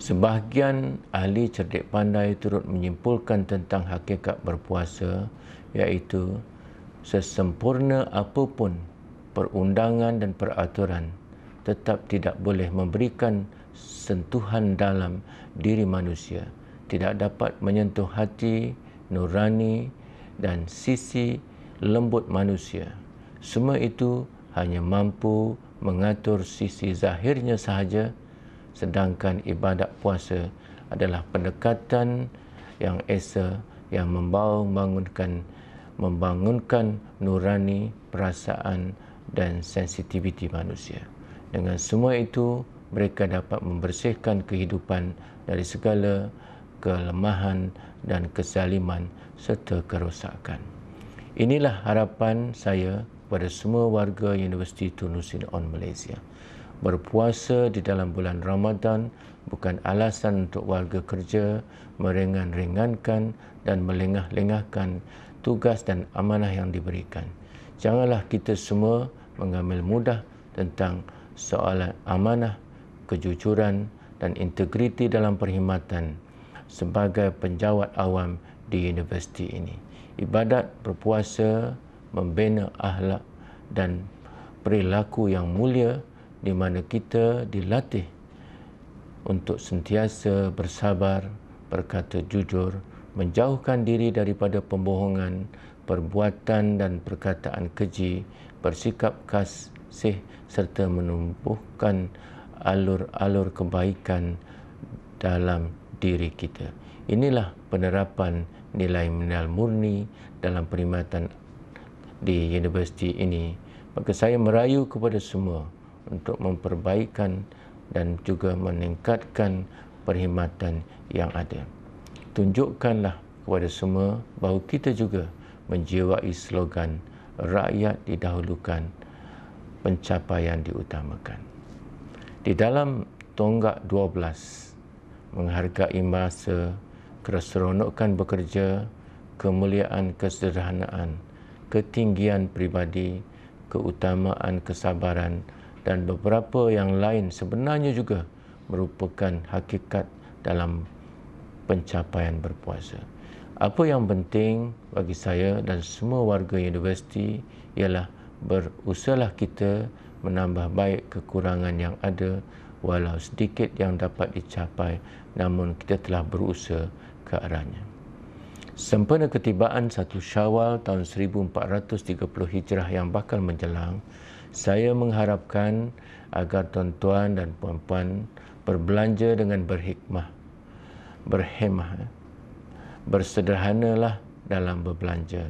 Sebahagian ahli cerdik pandai turut menyimpulkan tentang hakikat berpuasa, iaitu sesempurna apapun perundangan dan peraturan, tetap tidak boleh memberikan sentuhan dalam diri manusia, tidak dapat menyentuh hati, nurani dan sisi lembut manusia. Semua itu hanya mampu mengatur sisi zahirnya sahaja, sedangkan ibadat puasa adalah pendekatan yang esa yang membangunkan nurani, perasaan dan sensitiviti manusia. Dengan semua itu, mereka dapat membersihkan kehidupan dari segala kelemahan dan kezaliman serta kerosakan. Inilah harapan saya kepada semua warga Universiti Tun Nusrin On Malaysia. Berpuasa di dalam bulan Ramadan bukan alasan untuk warga kerja meringan-ringankan dan melengah-lengahkan tugas dan amanah yang diberikan. Janganlah kita semua mengambil mudah tentang soalan amanah, kejujuran dan integriti dalam perkhidmatan sebagai penjawat awam di universiti ini. Ibadat berpuasa membina akhlak dan perilaku yang mulia, di mana kita dilatih untuk sentiasa bersabar, berkata jujur, menjauhkan diri daripada pembohongan, perbuatan dan perkataan keji, bersikap kasih serta menumbuhkan alur-alur kebaikan dalam diri kita. Inilah penerapan nilai-nilai murni dalam perkhidmatan di universiti ini. Maka saya merayu kepada semua untuk memperbaikan dan juga meningkatkan perkhidmatan yang ada. Tunjukkanlah kepada semua bahawa kita juga menjiwai slogan rakyat didahulukan, pencapaian diutamakan. Di dalam tonggak 12, menghargai masa, keseronokan bekerja, kemuliaan kesederhanaan, ketinggian pribadi, keutamaan kesabaran dan beberapa yang lain sebenarnya juga merupakan hakikat dalam pencapaian berpuasa. Apa yang penting bagi saya dan semua warga universiti ialah berusahalah kita menambah baik kekurangan yang ada, walau sedikit yang dapat dicapai, namun kita telah berusaha ke arahnya. Sempena ketibaan 1 Syawal tahun 1430 Hijrah yang bakal menjelang, saya mengharapkan agar tuan-tuan dan puan-puan berbelanja dengan berhikmah, berhemah, bersederhanalah dalam berbelanja.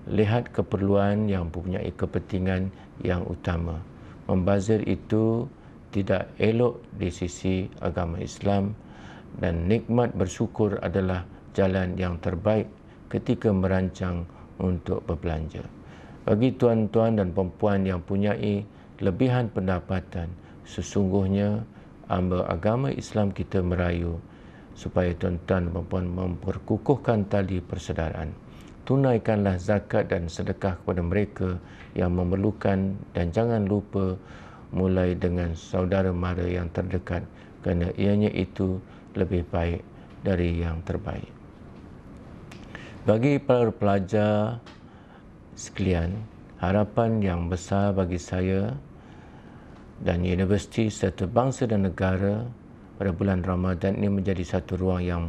Lihat keperluan yang mempunyai kepentingan yang utama. Membazir itu tidak elok di sisi agama Islam, dan nikmat bersyukur adalah jalan yang terbaik ketika merancang untuk berbelanja. Bagi tuan-tuan dan puan-puan yang mempunyai lebihan pendapatan, sesungguhnya agama Islam kita merayu supaya tuan-tuan dan puan-puan memperkukuhkan tali persaudaraan. Tunaikanlah zakat dan sedekah kepada mereka yang memerlukan, dan jangan lupa mulai dengan saudara mara yang terdekat, kerana ianya itu lebih baik dari yang terbaik. Bagi para pelajar sekalian, harapan yang besar bagi saya dan universiti serta bangsa dan negara pada bulan Ramadan ini menjadi satu ruang yang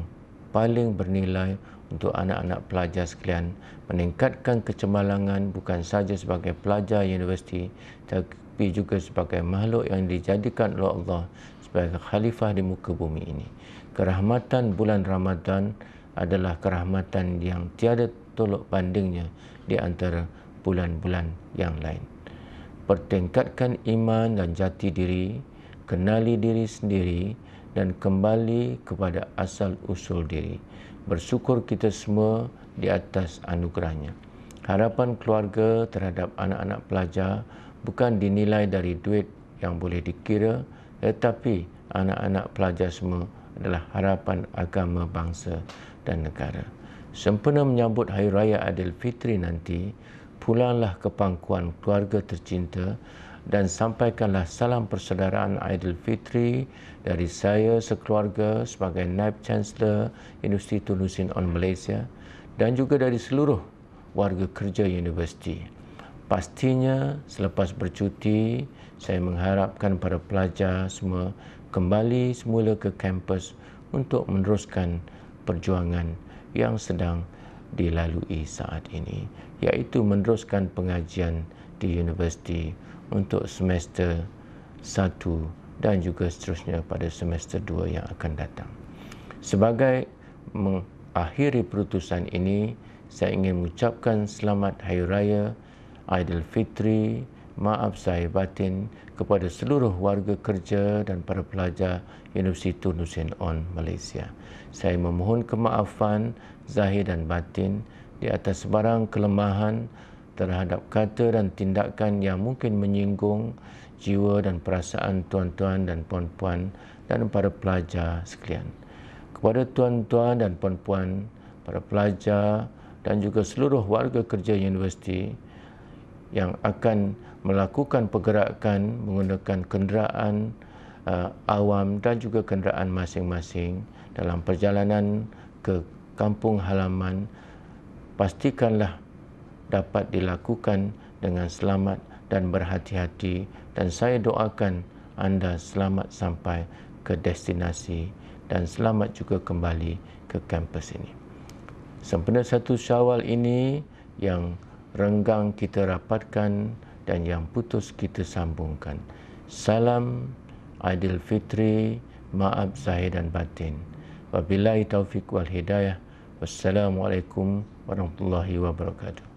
paling bernilai untuk anak-anak pelajar sekalian, meningkatkan kecemerlangan bukan sahaja sebagai pelajar universiti, tapi juga sebagai makhluk yang dijadikan oleh Allah sebagai khalifah di muka bumi ini. Kerahmatan bulan Ramadan adalah kerahmatan yang tiada tolok bandingnya di antara bulan-bulan yang lain. Pertingkatkan iman dan jati diri, kenali diri sendiri dan kembali kepada asal usul diri. Bersyukur kita semua di atas anugerahnya. Harapan keluarga terhadap anak-anak pelajar bukan dinilai dari duit yang boleh dikira, tetapi anak-anak pelajar semua adalah harapan agama, bangsa dan negara. Sempena menyambut Hari Raya Aidilfitri nanti, pulanglah ke pangkuan keluarga tercinta dan sampaikanlah salam persaudaraan Aidilfitri dari saya sekeluarga sebagai Naib Chancellor Universiti Tun Hussein On Malaysia dan juga dari seluruh warga kerja universiti. Pastinya selepas bercuti, saya mengharapkan para pelajar semua kembali semula ke kampus untuk meneruskan perjuangan yang sedang dilalui saat ini, iaitu meneruskan pengajian di universiti untuk semester 1 dan juga seterusnya pada semester 2 yang akan datang. Sebagai mengakhiri perutusan ini, saya ingin mengucapkan selamat Hari Raya Aidilfitri, maaf zahir batin kepada seluruh warga kerja dan para pelajar Universiti Tun Hussein On Malaysia. Saya memohon kemaafan zahir dan batin di atas sebarang kelemahan terhadap kata dan tindakan yang mungkin menyinggung jiwa dan perasaan tuan-tuan dan puan-puan dan para pelajar sekalian. Kepada tuan-tuan dan puan-puan, para pelajar dan juga seluruh warga kerja universiti yang akan melakukan pergerakan menggunakan kenderaan awam dan juga kenderaan masing-masing dalam perjalanan ke kampung halaman, pastikanlah dapat dilakukan dengan selamat dan berhati-hati, dan saya doakan anda selamat sampai ke destinasi dan selamat juga kembali ke kampus ini. Sempena 1 Syawal ini yang renggang kita rapatkan dan yang putus kita sambungkan. Salam Aidilfitri, maaf zahir dan batin. Wabillahi taufiq wal hidayah. Wassalamualaikum warahmatullahi wabarakatuh.